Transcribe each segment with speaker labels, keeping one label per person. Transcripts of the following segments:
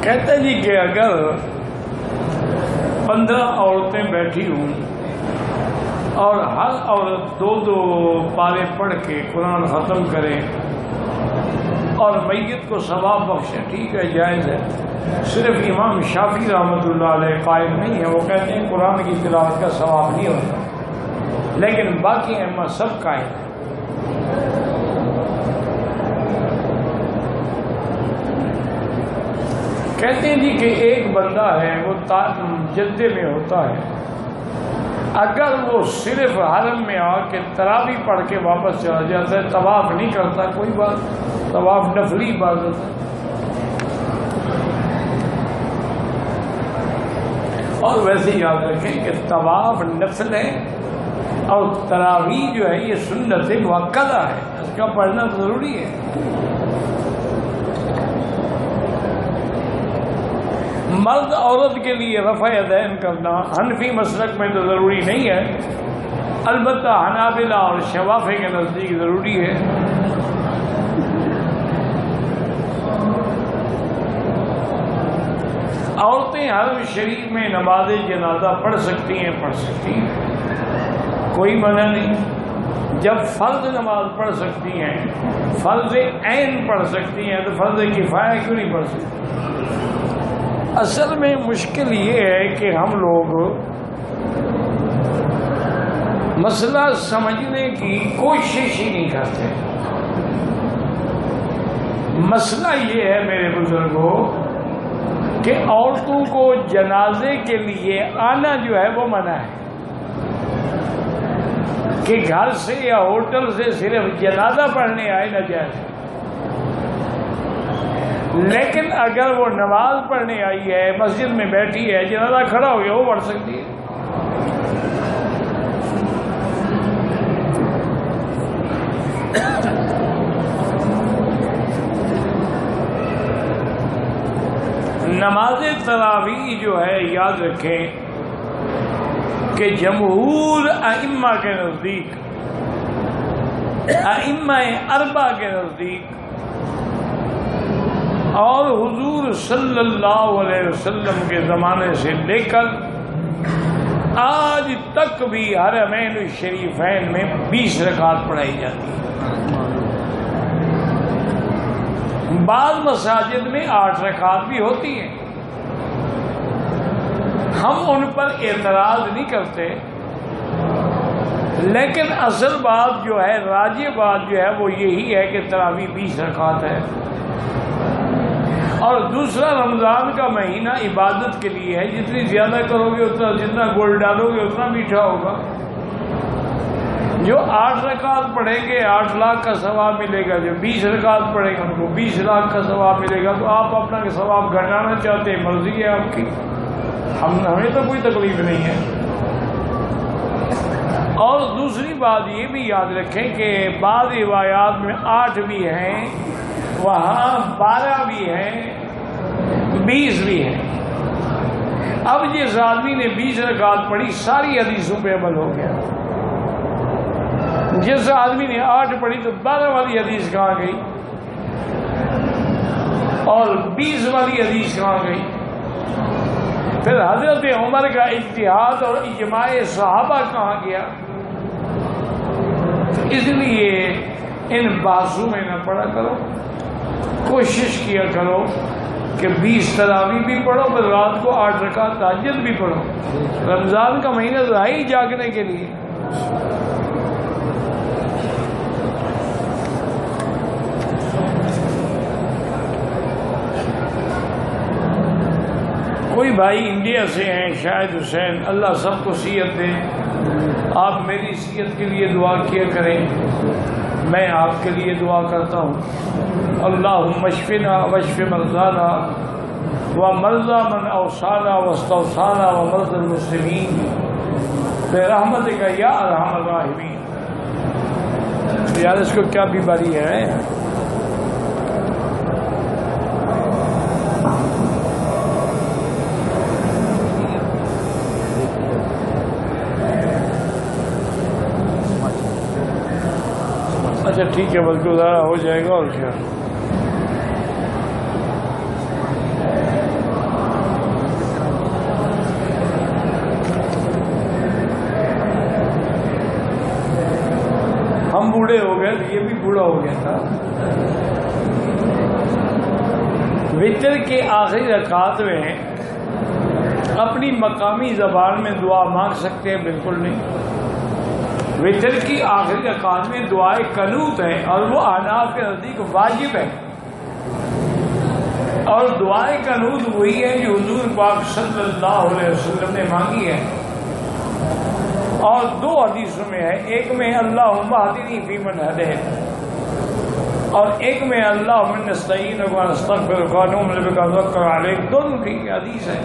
Speaker 1: کہتے جی کہ اگر 15 عورتیں بیٹھی ہوں اور ہر عورت 2 پارے پڑھ کے قرآن ختم کرے اور میت کو ثواب بخشے، ٹھیک ہے، جائز ہے۔ صرف امام شافعی رحمۃ اللہ علیہ قائل نہیں ہے، وہ کہتے ہیں قرآن کی تلاوت کا ثواب نہیں ہوتا، لیکن باقی ائمہ سب قائل ہیں۔ کہتے ہیں جی کہ ایک بندہ ہے، وہ جدے میں ہوتا ہے، اگر وہ صرف حرم میں آ کے تراویح پڑھ کے واپس چلا جاتا ہے، طواف نہیں کرتا، کوئی بات، طواف نفلی عبادت ہے۔ اور ویسے یاد رکھیں کہ طواف نفل ہے اور تراویح جو ہے یہ سنت مؤکدہ ہے، اس کا پڑھنا ضروری ہے۔ مرد عورت کے لیے رفع یدین کرنا حنفی مسلک میں تو ضروری نہیں ہے، البتہ حنابلہ اور شوافی کے نزدیک ضروری ہے۔ عورتیں حرم شریف میں نماز جنازہ پڑھ سکتی ہیں، کوئی منع نہیں۔ جب فرض نماز پڑھ سکتی ہیں، فرض عین پڑھ سکتی ہیں، تو فرض کفایہ کیوں نہیں پڑھ سکتی؟ اصل میں مشکل یہ ہے کہ ہم لوگ مسئلہ سمجھنے کی کوشش ہی نہیں کرتے۔ مسئلہ یہ ہے میرے بزرگوں کہ عورتوں کو جنازے کے لیے آنا جو ہے وہ منع ہے، کہ گھر سے یا ہوٹل سے صرف جنازہ پڑھنے آئے نہ جائے، لیکن اگر وہ نماز پڑھنے آئی ہے، مسجد میں بیٹھی ہے، جنازہ کھڑا ہو گیا، وہ پڑھ سکتی ہے۔ نماز تراویح جو ہے یاد رکھیں کہ جمہور ائمہ کے نزدیک، ائمہ اربعہ کے نزدیک اور حضور صلی اللہ علیہ وسلم کے زمانے سے لے کر آج تک بھی حرمین الشریفین میں 20 رکعت پڑھائی جاتی ہے۔ بعض مساجد میں 8 رکعت بھی ہوتی ہیں، ہم ان پر اعتراض نہیں کرتے، لیکن اصل بات جو ہے، راجح بات جو ہے وہ یہی ہے کہ تراویح 20 رکعت ہے۔ اور دوسرا، رمضان کا مہینہ عبادت کے لیے ہے، جتنی زیادہ کرو گے اتنا، جتنا گول ڈالو گے اتنا میٹھا ہوگا۔ جو 8 رکعت پڑھیں گے 8 لاکھ کا ثواب ملے گا، جو 20 رکعت پڑھیں گے ان کو 20 لاکھ کا ثواب ملے گا۔ تو آپ اپنا ثواب گھٹانا چاہتے ہیں، مرضی ہے آپ کی، ہمیں تو کوئی تکلیف نہیں ہے۔ اور دوسری بات یہ بھی یاد رکھیں کہ بعض روایات میں 8 بھی ہیں، وہاں 12 بھی ہیں، 20 بھی ہیں۔ اب جس آدمی نے 20 رکعت پڑھی، ساری حدیثوں پہ عمل ہو گیا۔ جس آدمی نے 8 پڑھی تو 12 والی حدیث کہاں گئی اور 20 والی حدیث کہاں گئی؟ پھر حضرت عمر کا اجتہاد اور اجماع صحابہ کہاں گیا؟ اس لیے ان بحثوں میں نہ پڑا کرو، کوشش کیا کرو کہ 20 تراویح بھی پڑھو، پھر رات کو 8 رکعت تہجد بھی پڑھو۔ رمضان کا مہینہ تو ہے ہی جاگنے کے لیے۔ کوئی بھائی انڈیا سے ہیں، شاہد حسین، اللہ سب کو صحت دے، آپ میری صحت کے لیے دعا کیا کریں، میں آپ کے لیے دعا کرتا ہوں۔ اللہم اشفنا واشف مرضانا ومرضى من اوصانا واستوصانا ومرضى المسلمین برحمتک یا ارحم الراحمین۔ یار اس کو کیا بیماری ہے؟ اچھا ٹھیک ہے، بلکہ ادارہ ہو جائے گا اور کیا۔ یہ بھی بوڑھا ہو گیا تھا. وتر کے آخری رکعت میں اپنی مقامی زبان میں دعا مانگ سکتے ہیں؟ بالکل نہیں. وتر کی آخری رکعت میں دعائے قنوت ہے اور وہ احناف کے نزدیک واجب ہے. اور دعائے قنوت وہی ہے جو حضور پاک صلی اللہ علیہ وسلم نے مانگی ہے. اور دو حدیثوں میں ہے، ایک میں اللہم اہدنی فیمن ہدیت اور ایک میں اللہم نستعینک ونستغفرک ونؤمن بک ونتوکل علیک. دونوں کی حدیث ہے.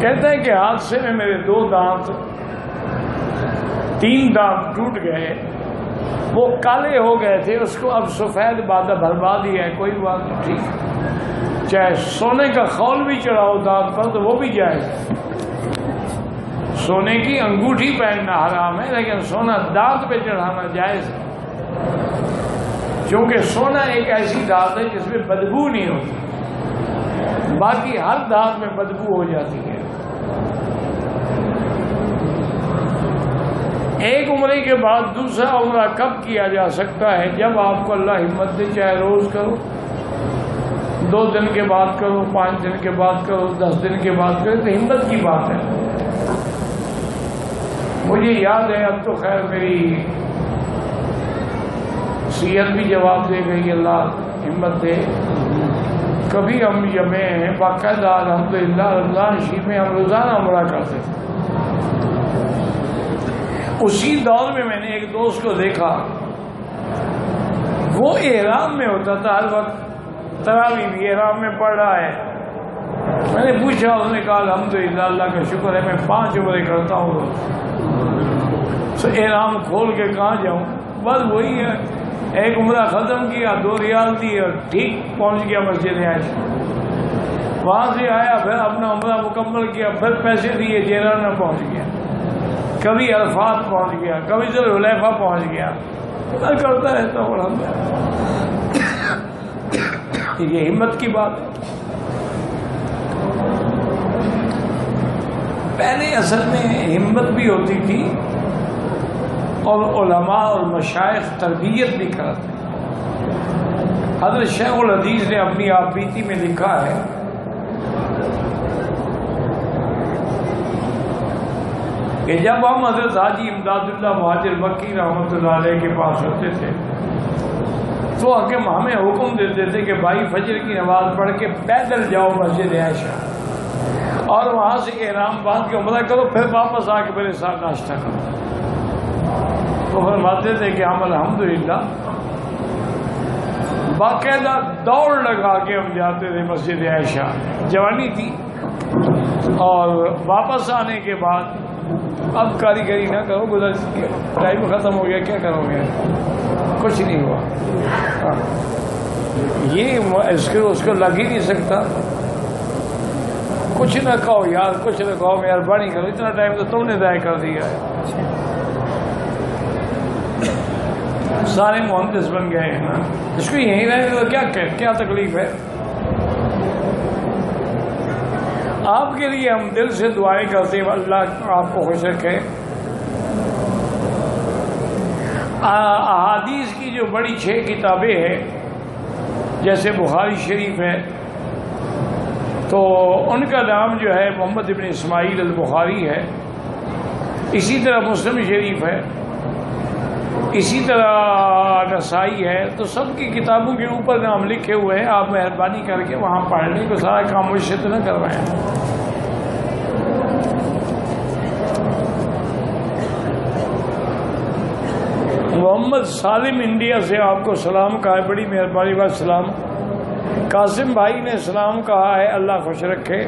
Speaker 1: کہتے ہیں کہ حادثے میں میرے 2 دانت 3 دانت ٹوٹ گئے، وہ کالے ہو گئے تھے، اس کو اب سفید بادہ بھروا دیا ہے. کوئی بات نہیں، ٹھیک. چاہے سونے کا خول بھی چڑھاؤ دانت پر تو وہ بھی جائز ہے. سونے کی انگوٹھی پہننا حرام ہے، لیکن سونا دانت پہ چڑھانا جائز ہے، کیونکہ سونا ایک ایسی دانت ہے جس میں بدبو نہیں ہوتی. باقی ہر دانت میں بدبو ہو جاتی ہے. ایک عمرے کے بعد دوسرا عمرہ کب کیا جا سکتا ہے؟ جب آپ کو اللہ ہمت دے، چاہے روز کرو، 2 دن کے بعد کرو، 5 دن کے بعد کرو، 10 دن کے بعد کرو، تو ہمت کی بات ہے. مجھے یاد ہے، اب تو خیر میری صحت بھی جواب دے گئی، اللہ ہمت دے. کبھی ہم جمع ہیں باقاعدہ الحمدللہ رمضان شریف میں ہم روزانہ عمرہ کرتے تھے. اسی دور میں نے ایک دوست کو دیکھا، وہ احرام میں ہوتا تھا ہر وقت، تراویح بھی احرام میں پڑھ رہا ہے. میں نے پوچھا، اس نے کہا الحمدللہ اللہ کا شکر ہے میں 5 عمرے کرتا ہوں. تو احرام کھول کے کہاں جاؤں؟ بس وہی ہے، ایک عمرہ ختم کیا، 2 ریال دیے اور ٹھیک پہنچ گیا مسجد عائشہ. وہاں سے آیا، پھر اپنا عمرہ مکمل کیا، پھر پیسے دیے، جیرانہ پہنچ گیا، کبھی عرفات پہنچ گیا، کبھی ذوالحلیفہ پہنچ گیا. میں کرتا رہتا ہوں الحمدللہ. یہ ہمت کی بات ہے. پہلے اصل میں ہمت بھی ہوتی تھی اور علماء اور مشائخ تربیت بھی کرتے. حضرت شیخ الحدیث نے اپنی آپ بیتی میں لکھا ہے کہ جب ہم حضرت حاجی امداد اللہ مہاجر مکی رحمۃ اللہ علیہ کے پاس ہوتے تھے تو حکم ہمیں حکم دیتے تھے کہ بھائی فجر کی نماز پڑھ کے پیدل جاؤ مسجد عائشہ اور وہاں سے احرام باندھ کے عمرہ کرو، پھر واپس آ کے میرے ساتھ ناشتہ کرو. تو فرماتے تھے کہ ہم الحمدللہ باقاعدہ دوڑ لگا کے ہم جاتے تھے مسجد عائشہ، جوانی تھی. اور واپس آنے کے بعد اب کاریگری نہ کرو، گزر ٹائم ختم ہو گیا، کیا کرو گے، کچھ نہیں ہوا. یہ اس کو لگ ہی نہیں سکتا. کچھ نہ کہو یار، کچھ نہ کہو، مہربانی کرو، اتنا ٹائم تو تم نے ضائع کر دیا ہے. سارے مہندس بن گئے ہیں نا، اس کو یہیں رہنے تو کیا تکلیف ہے. آپ کے لیے ہم دل سے دعائیں کرتے ہیں، اللہ آپ کو خوش رکھے. احادیث کی جو بڑی 6 کتابیں ہیں جیسے بخاری شریف ہے تو ان کا نام جو ہے محمد ابن اسماعیل البخاری ہے. اسی طرح مسلم شریف ہے، اسی طرح نسائی ہے. تو سب کی کتابوں کے اوپر نام لکھے ہوئے ہیں. آپ مہربانی کر کے وہاں پڑھنے کو سارا کام مجھ سے تو نہ کروائیں. محمد سالم انڈیا سے آپ کو سلام کہا ہے، بڑی مہربانی بات. سلام. قاسم بھائی نے سلام کہا ہے، اللہ خوش رکھے.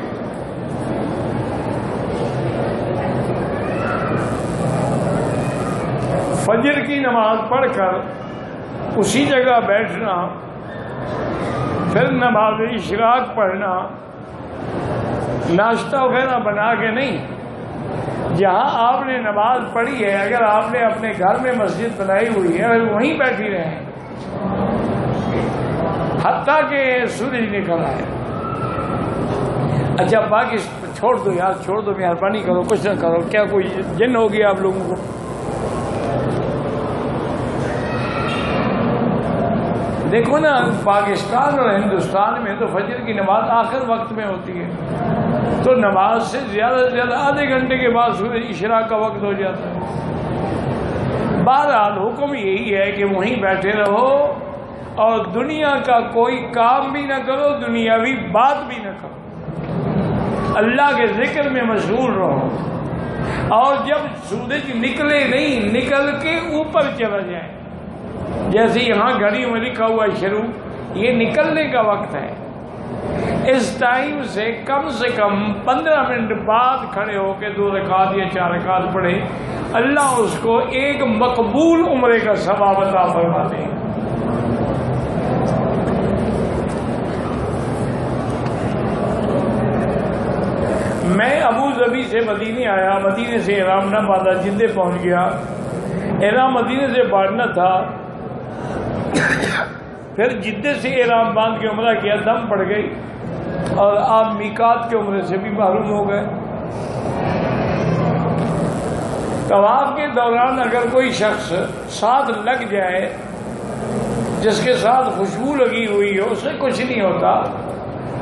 Speaker 1: فجر کی نماز پڑھ کر اسی جگہ بیٹھنا، پھر نماز اشراق پڑھنا، ناشتہ وغیرہ بنا کے نہیں. جہاں آپ نے نماز پڑھی ہے، اگر آپ نے اپنے گھر میں مسجد بنائی ہوئی ہے وہیں بیٹھی رہیں. حتیٰ کہ سورج نکل آئے. اچھا باقی چھوڑ دو یار، چھوڑ دو، مہربانی کرو، کچھ نہ کرو. کیا کوئی جن ہو گیا آپ لوگوں کو؟ دیکھو نا، پاکستان اور ہندوستان میں تو فجر کی نماز آخر وقت میں ہوتی ہے، تو نماز سے زیادہ سے زیادہ آدھے گھنٹے کے بعد سورج اشراق کا وقت ہو جاتا ہے. بہرحال حکم یہی ہے کہ وہیں بیٹھے رہو اور دنیا کا کوئی کام بھی نہ کرو، دنیاوی بات بھی نہ کرو، اللہ کے ذکر میں مشغول رہو. اور جب سورج نکلے نہیں، نکل کے اوپر چلا جائے، جیسے یہاں گھڑی میں لکھا ہوا ہے شروع، یہ نکلنے کا وقت ہے. اس ٹائم سے کم 15 منٹ بعد کھڑے ہو کے 2 رکعت یا 4 رکعت پڑھے، اللہ اس کو ایک مقبول عمرے کا ثواب عطا فرماتے ہیں. میں ابو ظبی سے مدینے آیا، مدینے سے احرام نہ باندھا، جدے پہنچ گیا. احرام مدینے سے باندھنا تھا، پھر جدے سے احرام باندھ کے عمرہ کیا، دم پڑ گئی اور آپ میقات کے عمرے سے بھی محروم ہو گئے. طواف کے دوران اگر کوئی شخص ساتھ لگ جائے جس کے ساتھ خوشبو لگی ہوئی ہو، اسے کچھ نہیں ہوتا.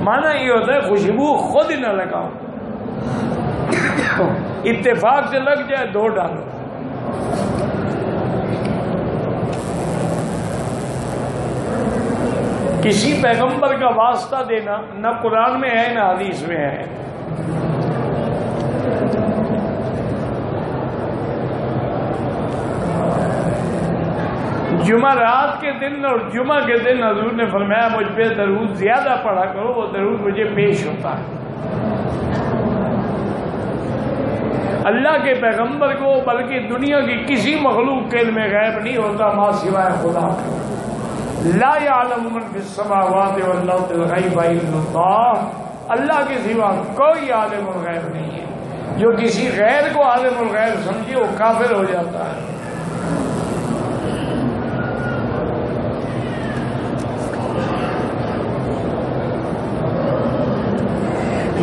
Speaker 1: معنی یہ ہوتا ہے خوشبو خود نہ لگاؤ، اتفاق سے لگ جائے 2 ڈالو. کسی پیغمبر کا واسطہ دینا نہ قرآن میں ہے نہ حدیث میں ہے. جمعرات کے دن اور جمعہ کے دن حضور نے فرمایا مجھ پہ درود زیادہ پڑھا کرو، وہ درود مجھے پیش ہوتا ہے. اللہ کے پیغمبر کو بلکہ دنیا کی کسی مخلوق کے علم غیب نہیں ہوتا ماں سوائے خدا کے. لا يعلم من في السماوات والارض الغیب الا اللہ. اللہ کے سوا کوئی عالم الغیب نہیں ہے. جو کسی غیر کو عالم الغیب سمجھے وہ کافر ہو جاتا ہے.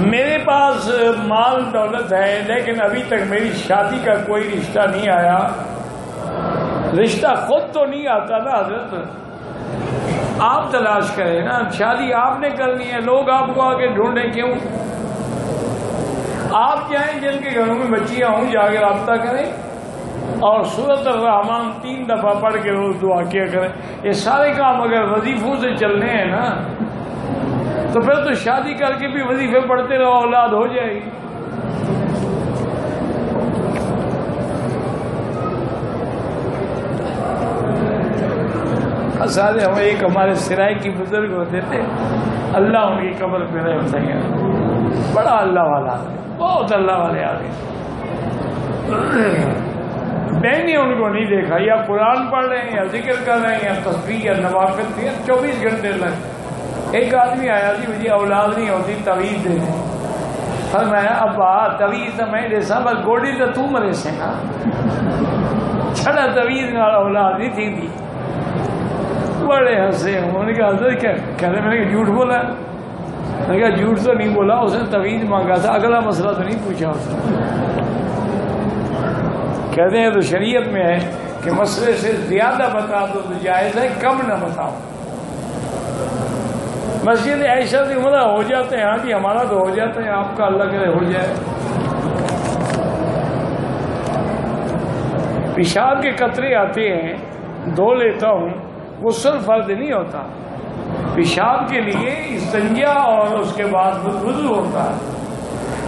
Speaker 1: میرے پاس مال دولت ہے لیکن ابھی تک میری شادی کا کوئی رشتہ نہیں آیا. رشتہ خود تو نہیں آتا نا حضرت، آپ تلاش کریں نا. شادی آپ نے کرنی ہے، لوگ آپ کو آگے ڈھونڈیں کیوں؟ آپ جائیں جن کے گھروں میں بچیاں ہوں، جا کے رابطہ کریں اور سورۃ الرحمن 3 دفعہ پڑھ کے روز دعا کیا کریں. یہ سارے کام اگر وظیفوں سے چلنے ہیں نا تو پھر تو شادی کر کے بھی وظیفے پڑھتے رہو، اولاد ہو جائے گی. سارے ہم ایک ہمارے سرائے کی بزرگ ہوتے تھے، اللہ ان کی قبر پہ رحم کرے، بڑا اللہ والا آدمی، بہت اللہ والے آدمی. میں نے ان کو نہیں دیکھا، یا قرآن پڑھ رہے ہیں یا ذکر کر رہے ہیں یا تسبیح یا نوافل تھی 24 گھنٹے لگ. ایک آدمی آیا تھی، مجھے اولاد نہیں ہوتی، تویز دے دیں. فرمایا ابا تویز میں دیسا بس گوڑی تو تو مرے سے نا چھڑا تویز نال اولاد نہیں تھی دی. بڑے ہنسے. انہوں نے کہا حضرت کیا کہہ رہے؟ میں نے کہا جھوٹ بولا. میں نے کہا جھوٹ تو نہیں بولا، اس نے تویز مانگا تھا، اگلا مسئلہ تو نہیں پوچھا اس نے. کہتے ہیں تو شریعت میں ہے کہ مسئلے سے زیادہ بتا دو تو جائز ہے، کم نہ بتاؤ. مسجد عائشہ سے عمرہ ہو جاتے ہیں، ہاں جی ہمارا تو ہو جاتا ہے، آپ کا اللہ کرے ہو جائے. پیشاب کے قطرے آتے ہیں، دھو لیتا ہوں، غسل فرض نہیں ہوتا. پیشاب کے لیے استنجا اور اس کے بعد وضو ہوتا ہے.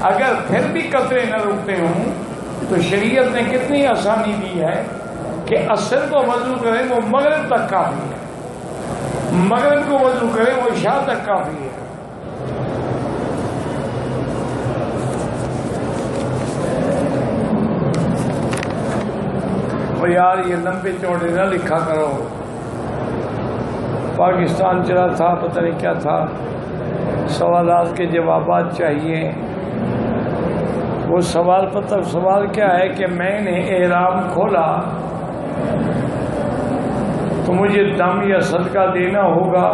Speaker 1: اگر پھر بھی قطرے نہ رکتے ہوں تو شریعت نے کتنی آسانی دی ہے کہ عصر کو وضو کریں وہ مغرب تک کافی ہے، مغرب کو وضو کریں وہ عشاء تک کافی ہے. وہ یار یہ لمبے چوڑے نہ لکھا کرو. پاکستان چلا تھا، پتہ نہیں کیا تھا، سوالات کے جوابات چاہیے. وہ سوال کیا ہے کہ میں نے احرام کھولا تو مجھے دم یا صدقہ دینا ہوگا.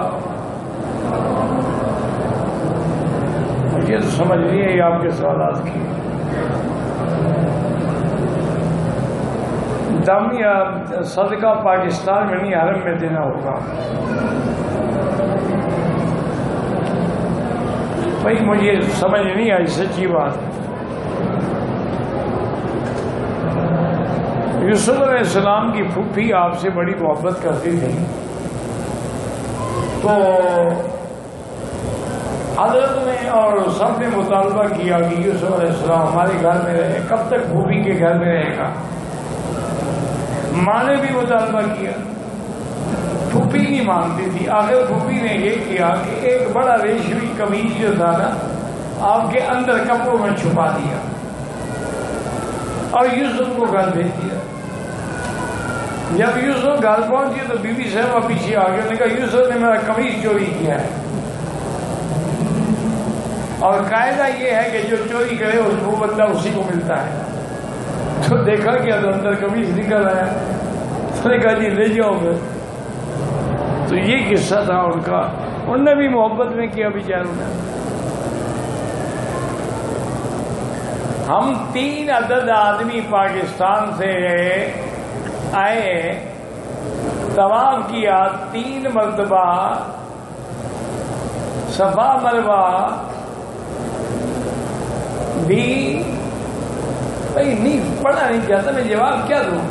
Speaker 1: مجھے تو سمجھ نہیں ہے یہ آپ کے سوالات کی. دم یا صدقہ پاکستان میں نہیں حرم میں دینا ہوگا. بھائی مجھے سمجھ نہیں آئی سچی بات. یوسف علیہ السلام کی پھوپھی آپ سے بڑی محبت کرتی تھی، تو حضرت نے اور سب نے مطالبہ کیا کہ یوسف علیہ السلام ہمارے گھر میں رہے. کب تک پھوپھی کے گھر میں رہے گا؟ ماں نے بھی مطالبہ کیا، پھوپھی نہیں مانتی تھی. آخر پھوپھی نے یہ کیا کہ ایک بڑا ریشمی قمیض جو تھا نا آپ کے اندر کپڑوں میں چھپا دیا اور یوسف کو گھر بھیج دیا. جب یوسف گھر پہنچی تو بی بی صاحبہ پیچھے آ گئے، نے کہا یوسف نے میرا قمیض چوری کیا ہے. اور قاعدہ یہ ہے کہ جو چوری کرے وہ بندہ اسی کو ملتا ہے. تو دیکھا کہ اندر قمیض نکل آیا، اس نے کہا جی لے جاؤ پھر. تو یہ قصہ تھا ان کا. انہوں نے بھی محبت میں کیا بیچاروں نے. ہم 3 عدد آدمی پاکستان سے آئے، طواف کیا 3 مرتبہ، صفا مروہ بھی. بھائی نہیں پڑھا نہیں جاتا، میں جواب کیا دوں؟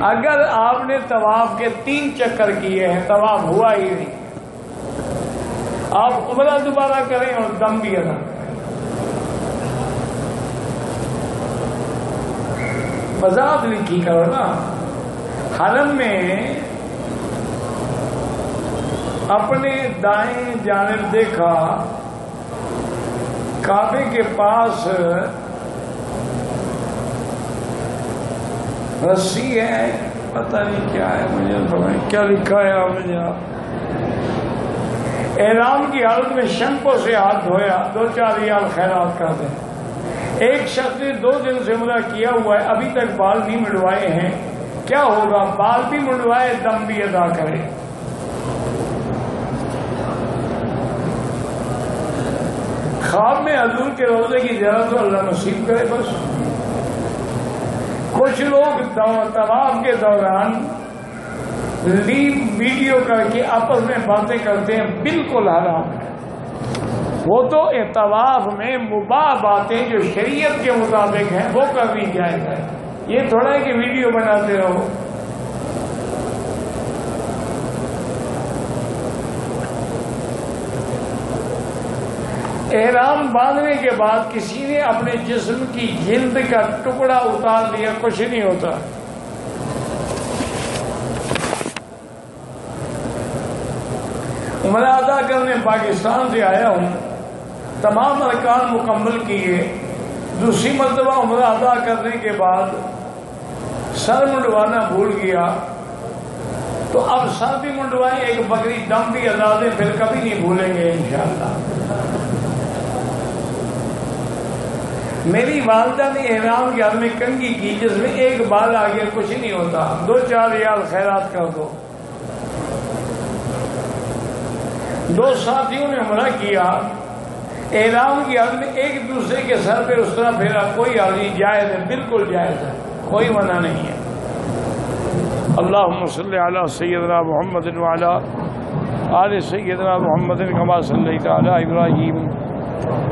Speaker 1: اگر آپ نے طواف کے 3 چکر کیے ہیں، طواف ہوا ہی نہیں. آپ عمرہ دوبارہ کریں اور دم بھی ادا کریں. وضاحت لکھی کرو نا. حرم میں اپنے دائیں جانب دیکھا، کعبے کے پاس رسی ہے، پتہ نہیں کیا ہے، مجھے کیا لکھا ہے آپ نے جناب. احرام کی حالت میں شیمپو سے ہاتھ دھویا، 2-4 ریال خیرات کر دیں. ایک شخص نے 2 دن سے عمرہ کیا ہوا ہے، ابھی تک بال نہیں منڈوائے ہیں، کیا ہوگا؟ بال بھی منڈوائے، دم بھی ادا کرے. خواب میں حضور کے روضے کی زیارت تو اللہ نصیب کرے. بس کچھ لوگ طواف کے دوران ویڈیو کر کے آپس میں باتیں کرتے ہیں، بالکل حرام ہے. وہ تو طواف میں مباح باتیں جو شریعت کے مطابق ہیں وہ کرنی جائز ہے. یہ تھوڑا ہے کہ ویڈیو بناتے رہو. احرام باندھنے کے بعد کسی نے اپنے جسم کی جلد کا ٹکڑا اتار دیا، کچھ نہیں ہوتا. عمرہ ادا کرنے پاکستان سے آیا ہوں، تمام ارکان مکمل کیے. دوسری مرتبہ عمرہ ادا کرنے کے بعد سر منڈوانا بھول گیا، تو اب سر بھی منڈوائیں، ایک بکری دم بھی ادا دیں، پھر کبھی نہیں بھولیں گے انشاءاللہ. میری والدہ نے احرام کے حال میں کنگھی کی جس میں ایک بال آ گیا، کچھ نہیں ہوتا، 2-4 ریال خیرات کر دو. 2 ساتھیوں نے عمرہ کیا، احرام کی حال میں ایک دوسرے کے سر پہ اس طرح پھیرا، کوئی حال نہیں، جائز ہے، بالکل جائز ہے، کوئی منع نہیں ہے. اللہم صلی علی سیدنا محمد وعلی آل سیدنا محمد کما صلیت علی ابراہیم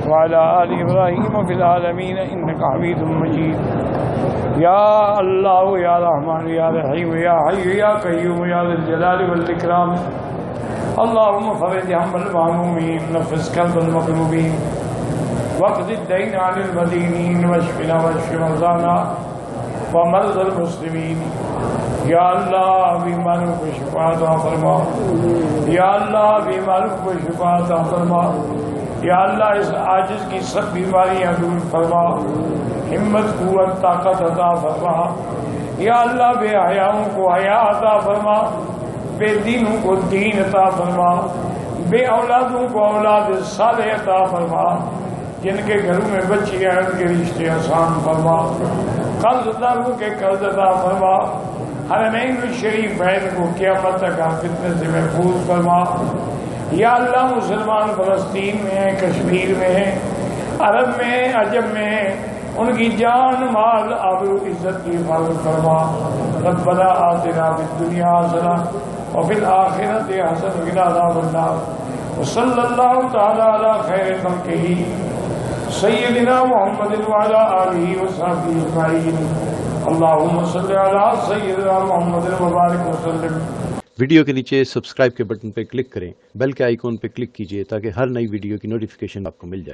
Speaker 1: وعلی آل ابراہیم فی العالمین انک حمید مجید. یا اللہ یا رحمان یا رحیم یا حی یا قیوم یا ذی الجلال والاکرام. اللہم فرج ہم المہمومین، نفس کرب المکروبین، واقض الدین عن المدینین، واشفنا واشف مرضانا ومرضى المسلمین. یا اللہ بیماروں کو شفا عطا فرما، یا اللہ بیماروں کو شفا عطا فرما. یا اللہ اس عاجز کی سب بیماریاں دور فرما، ہمت قوت طاقت عطا فرما. یا اللہ بے حیاؤں کو حیا عطا فرما، بے دینوں کو دین عطا فرما، بے اولادوں کو اولاد صالح عطا فرما. جن کے گھروں میں بچی ہیں ان کے رشتے آسان فرما، قرض داروں کے قرض عطا فرما. حرمین الشریف بہن کو قیامت تک فتنے سے محفوظ فرما. یا اللہ مسلمان فلسطین میں ہیں، کشمیر میں ہیں، عرب میں ہیں، عجم میں ہیں، ان کی جان مال آبرو عزت کی حفاظت فرما۔ ربنا آتنا فی الدنیا حسنہ وفی الآخرۃ حسنہ وقنا عذاب النار۔ وصلی اللہ تعالی علی خیر خلقہ سیدنا محمد وعلی آلہ وصحبہ اجمعین۔ اللہم صلی علی سیدنا محمد وبارک وسلم۔
Speaker 2: ویڈیو کے نیچے سبسکرائب کے بٹن پہ کلک کریں، بیل کے آئیکن پہ کلک کیجئے تاکہ ہر نئی ویڈیو کی نوٹیفیکیشن آپ کو مل جائے۔